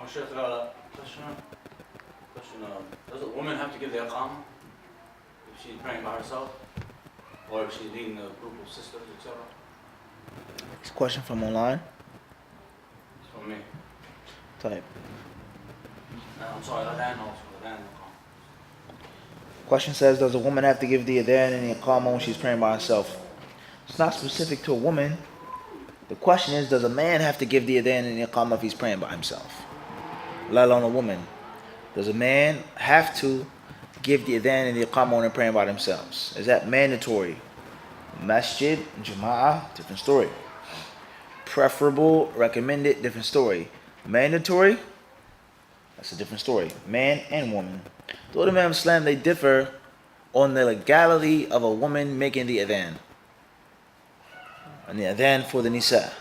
Sheikh, question. Does a woman have to give the Iqama if she's praying by herself? Or if she's leading a group of sisters, etc.? It's a question from online. It's from me. Type. I'm sorry, Adhan also. Adhan and Iqama. Question says, does a woman have to give the Adhan and the Iqama when she's praying by herself? It's not specific to a woman. The question is, does a man have to give the Adhan and the Iqama if he's praying by himself? Let alone a woman. Does a man have to give the Adhan and the Iqama when they're praying by themselves? Is that mandatory? Masjid, Jama'ah, different story. Preferable, recommended, different story. Mandatory, that's a different story. Man and woman. The ulama of Islam, they differ on the legality of a woman making the Adhan. And the Adhan for the Nisa.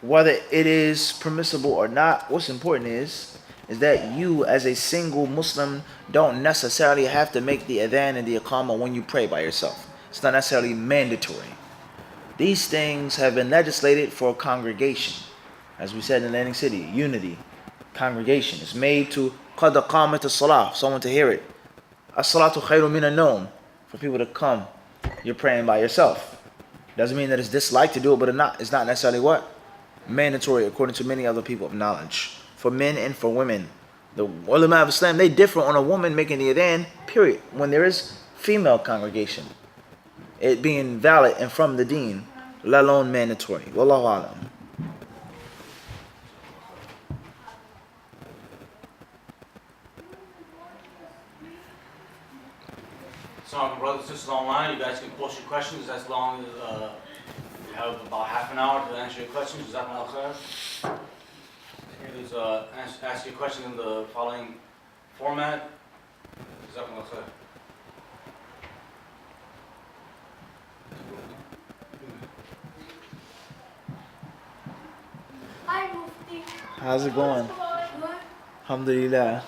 Whether it is permissible or not, what's important is that you as a single Muslim don't necessarily have to make the Adhan and the Iqama when you pray by yourself. It's not necessarily mandatory. These things have been legislated for a congregation. As we said in Atlantic City, unity, congregation. It's made to qad qamat as-salah, someone to hear it. As-salatu khayrun min an-nawm, for people to come. You're praying by yourself. Doesn't mean that it's disliked to do it, but it's not necessarily what? Mandatory, according to many other people of knowledge. For men and for women. The ulama of Islam, they differ on a woman making the Adhan, period. When there is female congregation. It being valid and from the deen, let alone mandatory. Wallahu alam. So, brothers and sisters online, you guys can post your questions as long as you have about half an hour to answer your questions. Jazakumullah khair. Please ask your question in the following format. Jazakumullah khair. Hi, Mufti. How's it going? Alhamdulillah.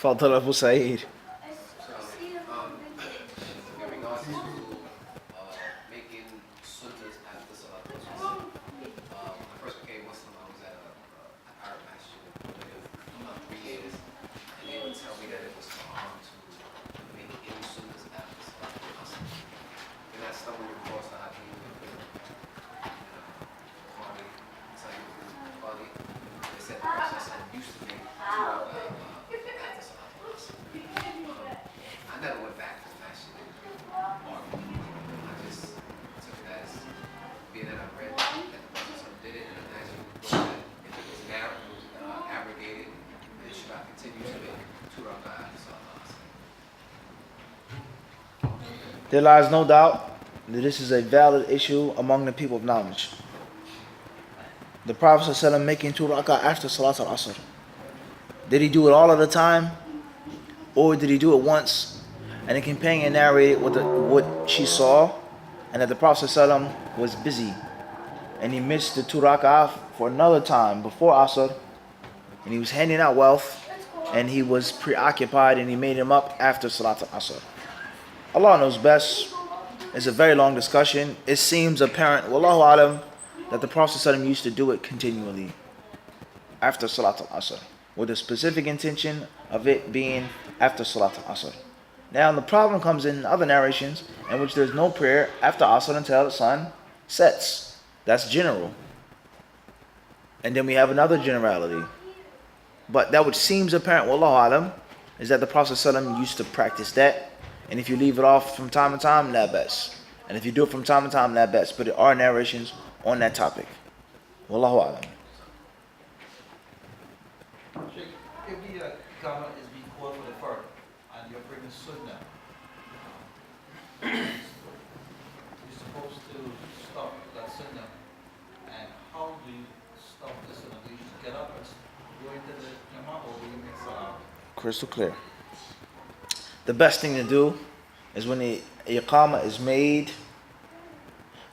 Fadal Abu Sa'id. In regards to making sunnahs after salat, when I first became Muslim, I was at an Arab masjid for about 3 years, and they would tell me that it was haram to make any sunnahs after salat. And I stumbled across the hadith Bukhari, Sahih Bukhari. They said the Prophet used to make after salat. I never went back to the masjid. I just took it as being that I read that the Prophet did it, and I actually thought that if it was now abrogated, then should I continue to make 2 rak'ah after salat? There lies no doubt that this is a valid issue among the people of knowledge. The Prophet ﷺ making 2 rak'ah after Salat al-Asr. Did he do it all of the time? Or did he do it once? And the companion narrated what she saw, and that the Prophet ﷺ was busy. And he missed the 2 rak'ah for another time before Asr. And he was handing out wealth, and he was preoccupied, and he made him up after Salat al-Asr. Allah knows best. It's a very long discussion. It seems apparent, wallahu alam, that the Prophet ﷺ used to do it continually after Salat al-Asr, with a specific intention of it being after Salat al-Asr. Now the problem comes in other narrations in which there's no prayer after Asr until the sun sets. That's general. And then we have another generality. But that which seems apparent, wallahu alam, is that the Prophet ﷺ used to practice that. And if you leave it off from time to time, not best. And if you do it from time to time, not best. But there are narrations on that topic. Wallahu alam. If the Iqama is being called for the fard and you're bringing Sunnah, you're supposed to stop that Sunnah. And how do you stop the Sunnah? Do you just get up and go into the Jama'ah, or do you make Salah? Crystal clear. The best thing to do is when the Iqama is made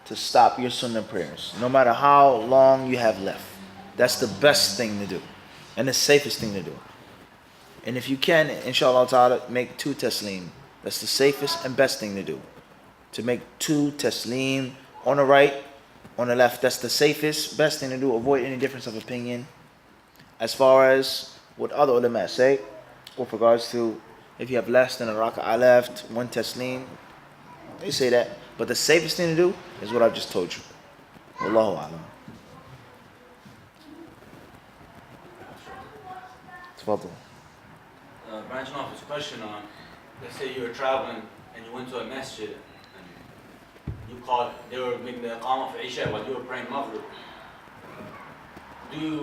to stop your Sunnah prayers, no matter how long you have left. That's the best thing to do. And the safest thing to do. And if you can, inshallah ta'ala, make 2 taslim. That's the safest and best thing to do. To make 2 taslim on the right, on the left. That's the safest, best thing to do. Avoid any difference of opinion. as far as what other ulama say with regards to if you have less than a raka'ah left, one taslim, they say that. But the safest thing to do is what I've just told you. Wallahu a'lam. Tafadhal. Branching off his question on, let's say you were traveling and you went to a masjid and you called, they were making the Iqama for Isha while you were praying Maghrib.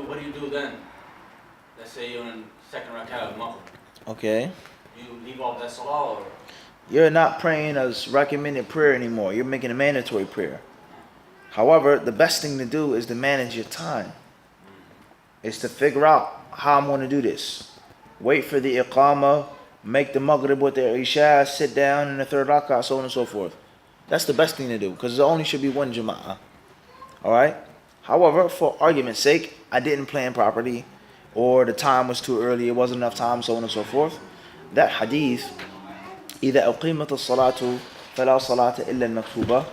What do you do then? Let's say you're in second rak'ah of Maghrib. Okay. Do you leave off that salah or? You're not praying as recommended prayer anymore. You're making a mandatory prayer. However, the best thing to do is to manage your time. Is to figure out how I'm going to do this. Wait for the Iqama, make the Maghrib with the Isha, sit down in the third rak'ah, so on and so forth. That's the best thing to do because there only should be one Jama'ah. Alright? However, for argument's sake, I didn't plan properly or the time was too early, it wasn't enough time, so on and so forth. That hadith, إذا أقيمت الصلاة فلا صلاة إلا المكتوبة.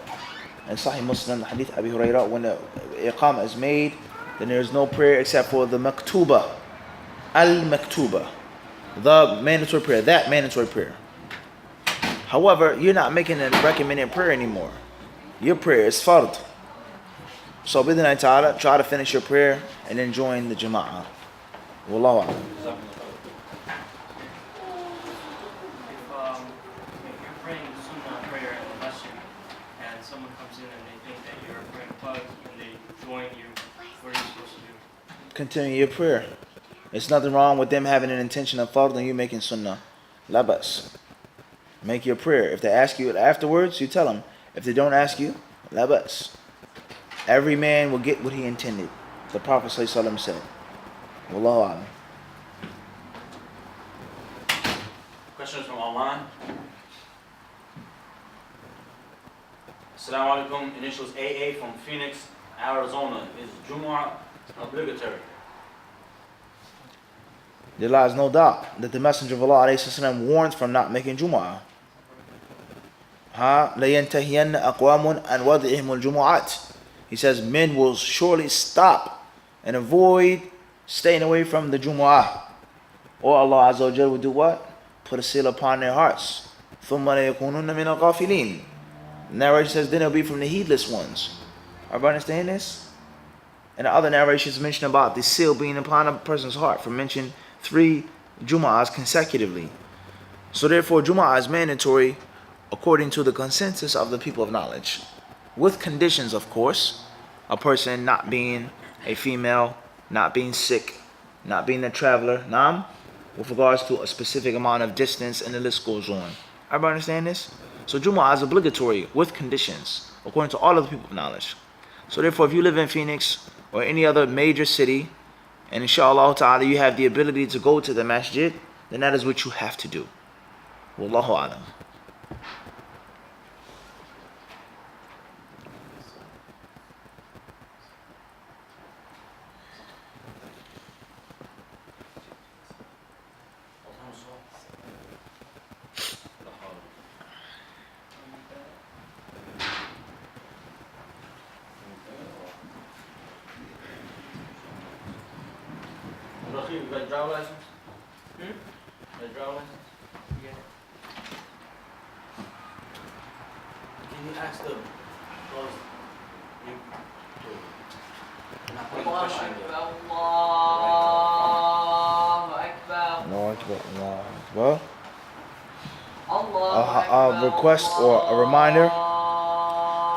And Sahih Muslim, Hadith Abi Hurairah, when the Iqamah is made, then there is no prayer except for the maktuba, al-maktuba, the mandatory prayer, that mandatory prayer. However, you're not making a recommended prayer anymore. Your prayer is fard. So, bid'nai ta'ala, try to finish your prayer and then join the Jama'ah. Wallahu a'lam. If you're praying Sunnah prayer in the masjid and someone comes in and they think that you're praying Fard and they join you, what are you supposed to do? Continue your prayer. There's nothing wrong with them having an intention of fard and you making sunnah. La bas. Make your prayer. If they ask you afterwards, you tell them. If they don't ask you, la bas. Every man will get what he intended. The Prophet ﷺ said. Wallahu a'lam. Questions from online. Assalamu alaikum. Initials AA from Phoenix, Arizona. Is Jummah obligatory? There lies no doubt that the Messenger of Allah ﷺ warns from not making Jumu'ah. لَيَنْتَهِيَنَّ أَقْوَامٌ أَنْ وَضِعِهِمُ الْجُمُعَاتِ. He says men will surely stop and avoid staying away from the Jumu'ah. Or Allah Azza wa Jalla will do what? Put a seal upon their hearts. ثُمَّ لَيَكُونُنَّ مِنَ الْغَافِلِينَ. The narration says then it'll be from the heedless ones. Everybody understand this? And the other narrations mention about the seal being upon a person's heart. For mention 3 Jumu'ahs consecutively. So therefore Jumu'ah is mandatory according to the consensus of the people of knowledge. With conditions, of course. A person not being a female, not being sick, not being a traveler. With regards to a specific amount of distance, and the list goes on. Everybody understand this? So Jumu'ah is obligatory with conditions, according to all of the people of knowledge. So therefore, if you live in Phoenix or any other major city, and inshallah ta'ala you have the ability to go to the masjid, then that is what you have to do. Wallahu a'lam. You got a driver license? You got a driver license? Yeah. Can you ask them? Because you're not putting the question in there. Allahu Akbar. Well, a request or a reminder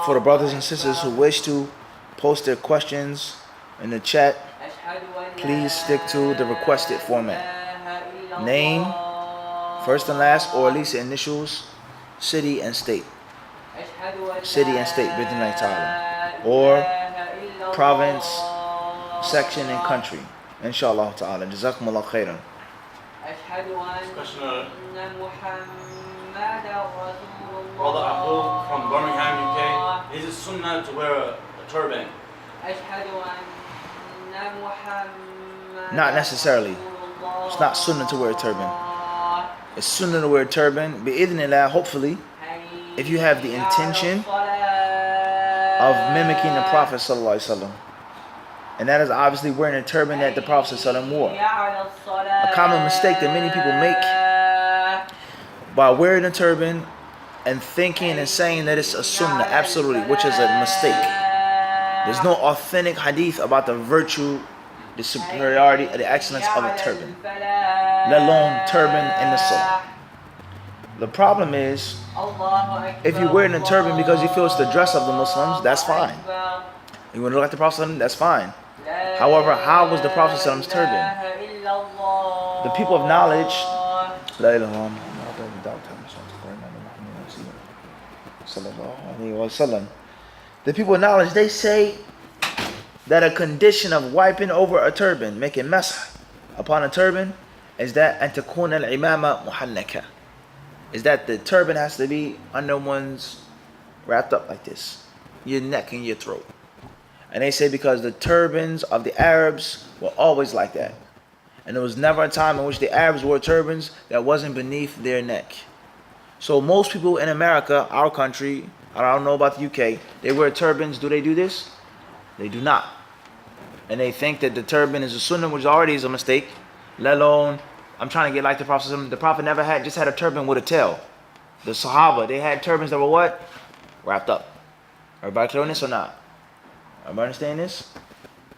for the brothers and sisters who wish to post their questions in the chat. Please stick to the requested format. Name, first and last, or at least the initials, city and state. City and state, bid'nai ta'ala. Or province, section, and country. Inshallah ta'ala. Jazakumullah khairan. Question Brother Abdul from Birmingham, UK. Is it sunnah to wear a turban? Not necessarily. It's not sunnah to wear a turban. It's sunnah to wear a turban. Bi'idhnillah, hopefully, if you have the intention of mimicking the Prophet sallallahu alaihi wasallam. And that is obviously wearing a turban that the Prophet ﷺ wore. A common mistake that many people make by wearing a turban and thinking and saying that it's a sunnah, absolutely, which is a mistake. There's no authentic hadith about the virtue, the superiority, or the excellence of a turban, let alone turban in the salah. The problem is, if you're wearing a turban because you feel it's the dress of the Muslims, that's fine. You want to look at the Prophet, that's fine. However, how was the Prophet's turban? The people of knowledge, the people of knowledge, they say that a condition of wiping over a turban, making masah upon a turban, is that antakuna al-imama muhannaka, is that the turban has to be under one's wrapped up like this, your neck and your throat. And they say because the turbans of the Arabs were always like that. And there was never a time in which the Arabs wore turbans that wasn't beneath their neck. So most people in America, our country, I don't know about the UK, they wear turbans. Do they do this? They do not. And they think that the turban is a sunnah, which already is a mistake. Let alone, I'm trying to get like the Prophet. The Prophet never just had a turban with a tail. The Sahaba, they had turbans that were what? Wrapped up. Everybody clear on this or not? Everybody understand this?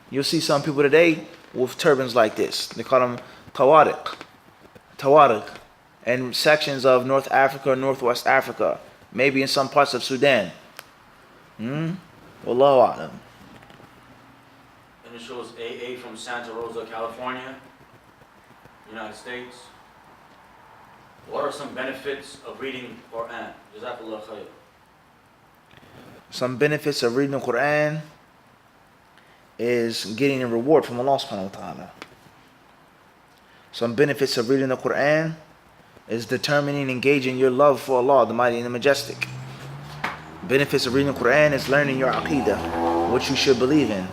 You'll see some people today with turbans like this. They call them tawariq, in sections of North Africa, Northwest Africa, maybe in some parts of Sudan. Wallahu a'lam. And it shows AA from Santa Rosa, California, United States. What are some benefits of reading Quran? Jazakallah khair. Some benefits of reading the Quran is getting a reward from Allah subhanahu wa ta'ala. Some benefits of reading the Quran is determining and engaging your love for Allah, the Mighty and the Majestic. Benefits of reading the Quran is learning your aqidah, what you should believe in.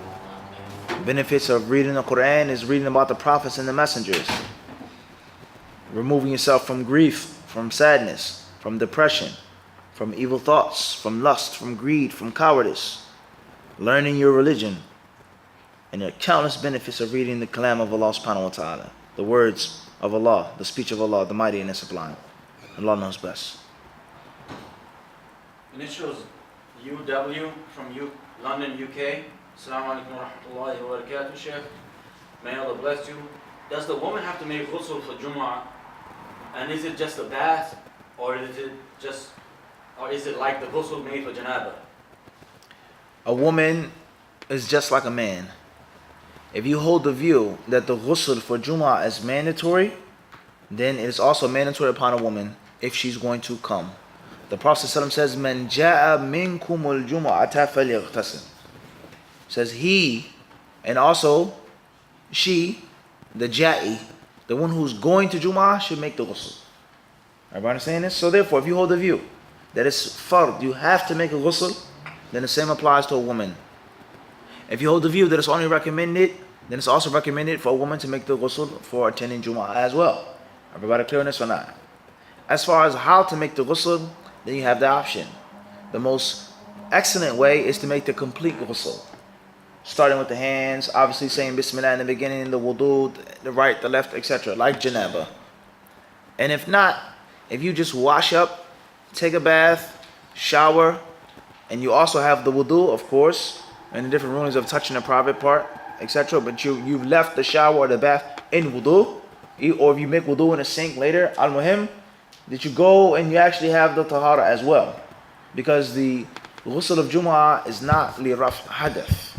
Benefits of reading the Quran is reading about the prophets and the messengers. Removing yourself from grief, from sadness, from depression, from evil thoughts, from lust, from greed, from cowardice. Learning your religion. And there are countless benefits of reading the kalam of Allah subhanahu wa ta'ala, the words of Allah, the speech of Allah, the Mighty and the Sublime. Allah knows best. And it shows UW from London, UK. Assalamu alaikum wa rahmatullahi wa barakatuh, Sheikh. May Allah bless you. Does the woman have to make ghusl for Jummah? And is it just a bath, or is it like the ghusl made for janaba? A woman is just like a man. If you hold the view that the ghusl for Jummah is mandatory, then it is also mandatory upon a woman if she's going to come. The Prophet ﷺ says, "Man ja'a minkumul jumu'ata falyaghtasil." Says he, and also she, the ja'i, the one who's going to Jummah, should make the ghusl. Everybody understand this? So therefore, if you hold the view that it's fard, you have to make a ghusl, then the same applies to a woman. If you hold the view that it's only recommended, then it's also recommended for a woman to make the ghusl for attending Jummah as well. Everybody clear on this or not? As far as how to make the ghusl, then you have the option. The most excellent way is to make the complete ghusl. Starting with the hands, obviously saying Bismillah in the beginning, the wudu, the right, the left, etc., like janaba. And if not, if you just wash up, take a bath, shower, and you also have the wudu, of course, and the different rulings of touching the private part, etc., but you've left the shower or the bath in wudu, or if you make wudu in a sink later, al-muhim, that you go and you actually have the tahara as well. Because the ghusl of Jummah is not li raf hadith.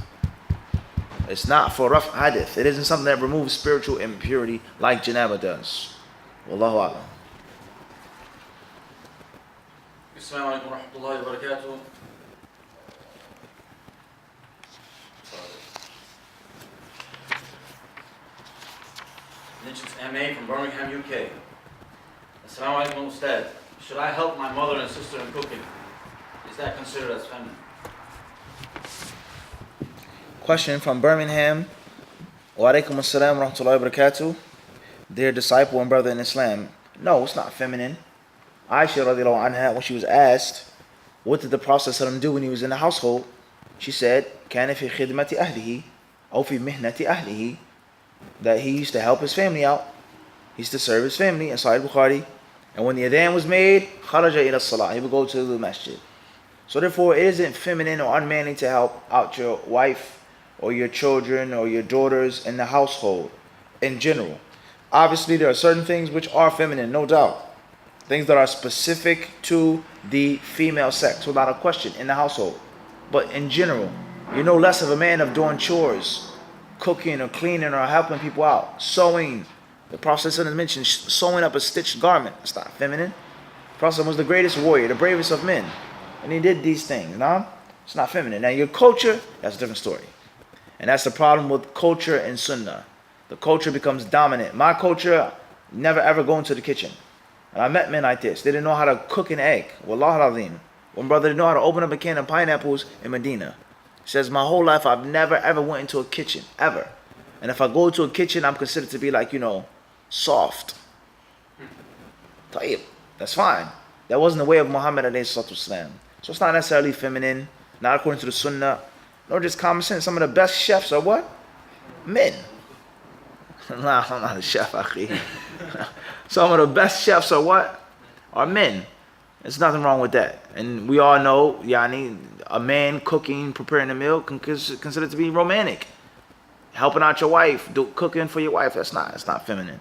It's not for raf hadith. It isn't something that removes spiritual impurity like janaba does. Wallahu a'lam. Assalamu alaikum wa rahmatullahi wa barakatuh. Mentions MA from Birmingham, UK. Assalamu alaikum, Ustad. Should I help my mother and sister in cooking? Is that considered as feminine? Question from Birmingham. Wa alaikum assalam wa rahmatullahi wa barakatuh. Dear disciple and brother in Islam. No, it's not feminine. Aisha radiallahu anha, when she was asked, what did the Prophet ﷺ do when he was in the household? She said, كَانَ فِي خِدْمَةِ أَهْلِهِ. أو في مهنة أهله, that he used to help his family out. He used to serve his family in Sahih Bukhari. And when the adhan was made, خرج إلى الصلاة, he would go to the masjid. So therefore, it isn't feminine or unmanly to help out your wife or your children or your daughters in the household in general. Obviously, there are certain things which are feminine, no doubt. Things that are specific to the female sex, without a question, in the household. But in general, you're no less of a man of doing chores, cooking or cleaning or helping people out, sewing. The Prophet ﷺ mentioned sewing up a stitched garment. It's not feminine. The Prophet was the greatest warrior, the bravest of men. And he did these things. No? It's not feminine. Now your culture, that's a different story. And that's the problem with culture and sunnah. The culture becomes dominant. My culture, never ever go into the kitchen. And I met men like this. They didn't know how to cook an egg. Wallah al-azim. One brother didn't know how to open up a can of pineapples in Medina. He says, my whole life I've never ever went into a kitchen. Ever. And if I go to a kitchen, I'm considered to be like, soft. Tayyib. That's fine. That wasn't the way of Muhammad alayhi salatu wasalam. So it's not necessarily feminine, not according to the sunnah, nor just common sense. Some of the best chefs are what? Men. Nah, I'm not a chef, akhi. Some of the best chefs are what? Are men. There's nothing wrong with that. And we all know, a man cooking, preparing a meal, considered to be romantic. Helping out your wife, cooking for your wife, it's not feminine.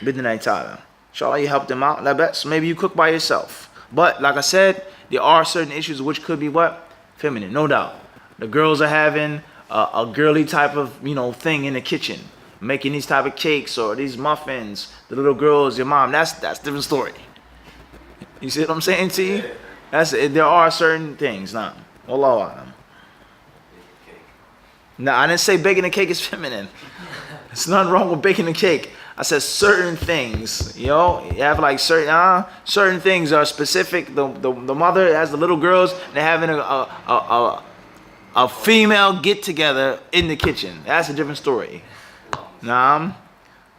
Bidnai ta'ala. Inshallah, you help them out. So maybe you cook by yourself. But like I said, there are certain issues which could be what? Feminine, no doubt. The girls are having a girly type of, thing in the kitchen. Making these type of cakes or these muffins. The little girls, your mom, that's a different story. You see what I'm saying to you? There are certain things. Nah. Wallahu a'lam. No, I didn't say baking a cake is feminine. There's nothing wrong with baking a cake. I said certain things. You have like certain things are specific. The mother has the little girls. They're having a female get together in the kitchen. That's a different story. Naam.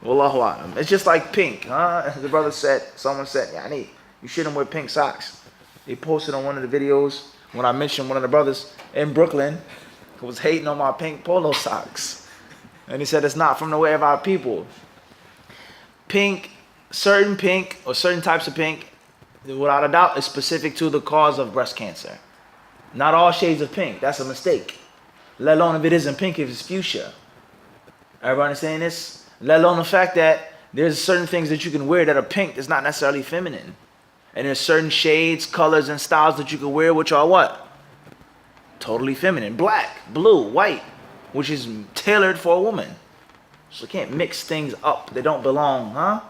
Wallahu a'lam. It's just like pink. The brother said, someone said, you shouldn't wear pink socks. He posted on one of the videos when I mentioned one of the brothers in Brooklyn who was hating on my pink polo socks. And he said it's not from the way of our people. Pink or certain types of pink, without a doubt, is specific to the cause of breast cancer. Not all shades of pink. That's a mistake. Let alone if it isn't pink, if it's fuchsia. Everybody understand this? Let alone the fact that there's certain things that you can wear that are pink that's not necessarily feminine. And there's certain shades, colors, and styles that you can wear which are what? Totally feminine. Black, blue, white, which is tailored for a woman. So you can't mix things up. They don't belong,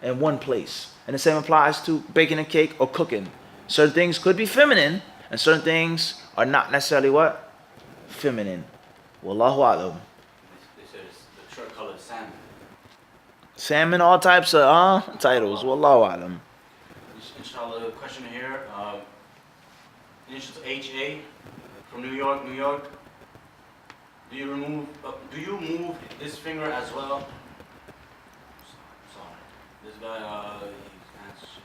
in one place. And the same applies to baking a cake or cooking. Certain things could be feminine, and certain things are not necessarily what? Feminine. Wallahu a'lam. They said the shirt color is salmon. Salmon, all types of titles. Wallahu a'lam. Inshallah, the question here. Initials HA from New York. Do you move this finger as well? Sorry. This guy, he's answering.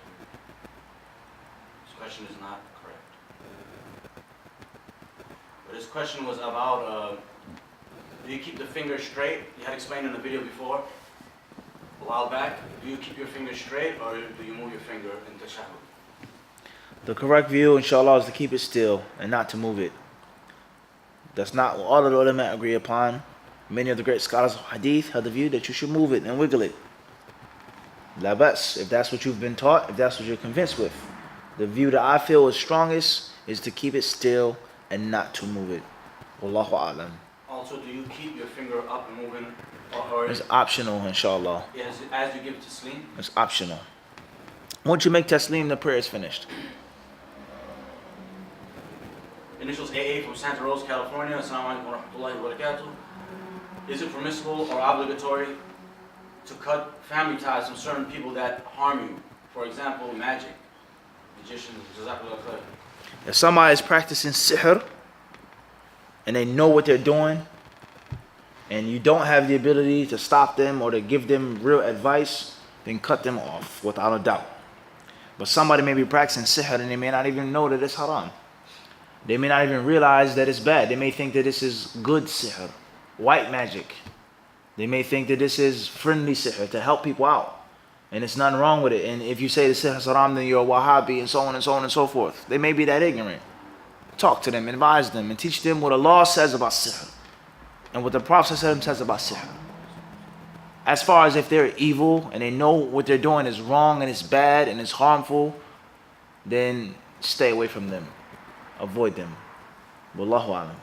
This question is not correct. But this question was about, do you keep the finger straight? You had explained in the video before, a while back. Do you keep your finger straight or do you move your finger in Tashahhud? The correct view, inshallah, is to keep it still and not to move it. That's not what all of the ulama agree upon. Many of the great scholars of Hadith have the view that you should move it and wiggle it. La bas, if that's what you've been taught, if that's what you're convinced with. The view that I feel is strongest is to keep it still and not to move it. Wallahu a'lam. Also, do you keep your finger up and moving? Or It's optional, inshallah. yes, as you give it to sleep? It's optional. Once you make taslim, the prayer is finished. Initials AA from Santa Rosa, California. Assalamu alaikum wa rahmatullahi wa barakatuh. Is it permissible or obligatory to cut family ties from certain people that harm you? For example, magic, magicians, jazakallah khair. If somebody is practicing sihr and they know what they're doing and you don't have the ability to stop them or to give them real advice, then cut them off without a doubt. But somebody may be practicing sihr and they may not even know that it's haram. They may not even realize that it's bad. They may think that this is good sihr. white magic. They may think that this is friendly sihr to help people out. And it's nothing wrong with it. And if you say the sihr is haram, then you're a Wahhabi, and so on and so on and so forth. They may be that ignorant. Talk to them, advise them, and teach them what Allah says about sihr and what the Prophet says about sihr. As far as if they're evil and they know what they're doing is wrong and it's bad and it's harmful, then stay away from them. Avoid them. Wallahu alam.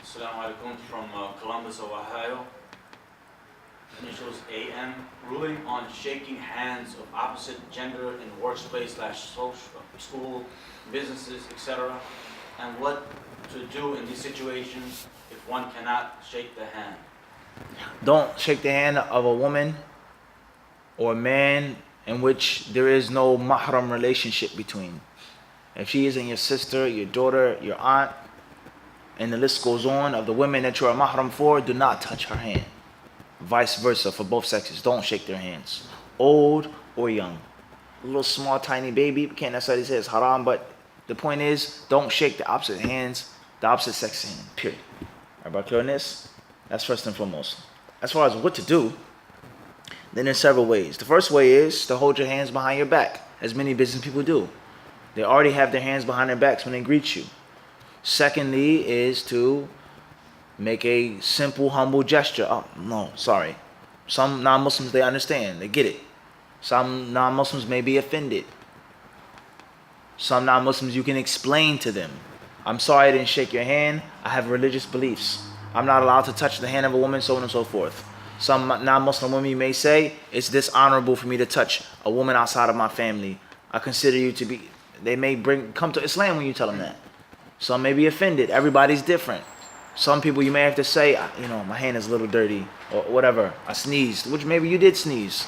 Assalamu alaikum from Columbus, Ohio. Initials AM. Ruling on shaking hands of opposite gender in workplace / school, businesses, etc. And what to do in these situations if one cannot shake the hand. Don't shake the hand of a woman or a man in which there is no mahram relationship between. If she isn't your sister, your daughter, your aunt, and the list goes on of the women that you're a mahram for, do not touch her hand. Vice versa for both sexes. Don't shake their hands. Old or young. A little small tiny baby, we can't necessarily say it's haram, but the point is, don't shake the opposite hands, the opposite sex hand, period. Everybody clear on this? That's first and foremost. As far as what to do, then there's several ways. The first way is to hold your hands behind your back, as many business people do. They already have their hands behind their backs when they greet you. Secondly is to make a simple, humble gesture. Oh, no, sorry. Some non-Muslims, they understand. They get it. Some non-Muslims may be offended. Some non-Muslims, you can explain to them. I'm sorry I didn't shake your hand. I have religious beliefs. I'm not allowed to touch the hand of a woman, so on and so forth. Some non-Muslim women may say, it's dishonorable for me to touch a woman outside of my family. I consider you to be... They may come to Islam when you tell them that. Some may be offended. Everybody's different. Some people you may have to say, my hand is a little dirty, or whatever. I sneezed, which maybe you did sneeze.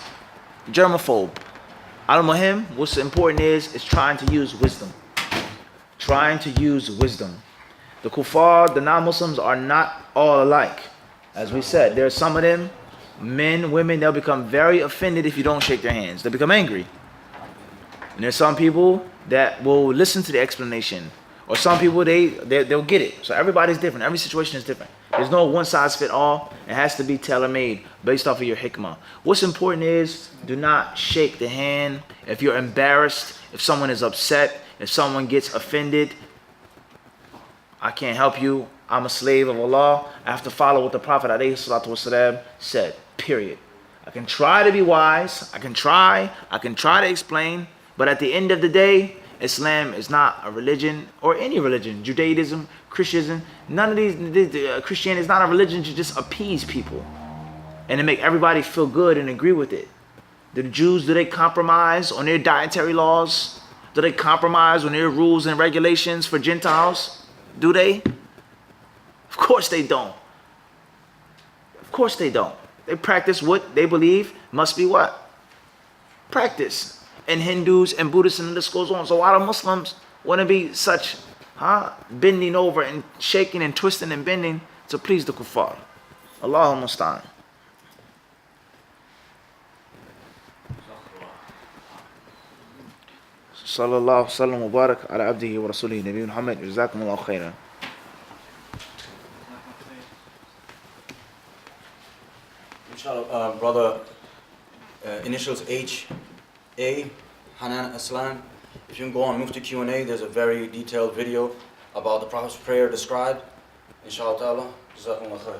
Germaphobe. Al-Muhim, what's important is trying to use wisdom. Trying to use wisdom. The kuffar, the non-Muslims are not all alike. As we said, there are some of them, men, women, they'll become very offended if you don't shake their hands. They'll become angry. And there's some people that will listen to the explanation. Or some people, they'll get it. So everybody's different. Every situation is different. There's no one size fit all. It has to be tailor-made based off of your hikmah. What's important is do not shake the hand. If you're embarrassed, if someone is upset, if someone gets offended, I can't help you. I'm a slave of Allah. I have to follow what the Prophet ﷺ said. Period. I can try to be wise. I can try to explain. But at the end of the day, Islam is not a religion, or any religion. Judaism, Christianism, none of these, Christianity is not a religion to just appease people and to make everybody feel good and agree with it. The Jews, do they compromise on their dietary laws? Do they compromise on their rules and regulations for Gentiles? Do they? Of course they don't. Of course they don't. They practice what they believe must be what? Practice. And Hindus and Buddhists and this goes on. So why do Muslims want to be such bending over and shaking and twisting and bending to please the kuffar? Allahumma musta'an. Sallallahu sallam wa barak ala abdihi wa rasulihi Nabi Muhammad. Jazakumullahu khairan. Inshallah, brother, initials H.A. Hanan Aslan. If you can go on Mufti Q&A, there's a very detailed video about the Prophet's prayer described. Inshallah ta'ala. Jazakumullah khair.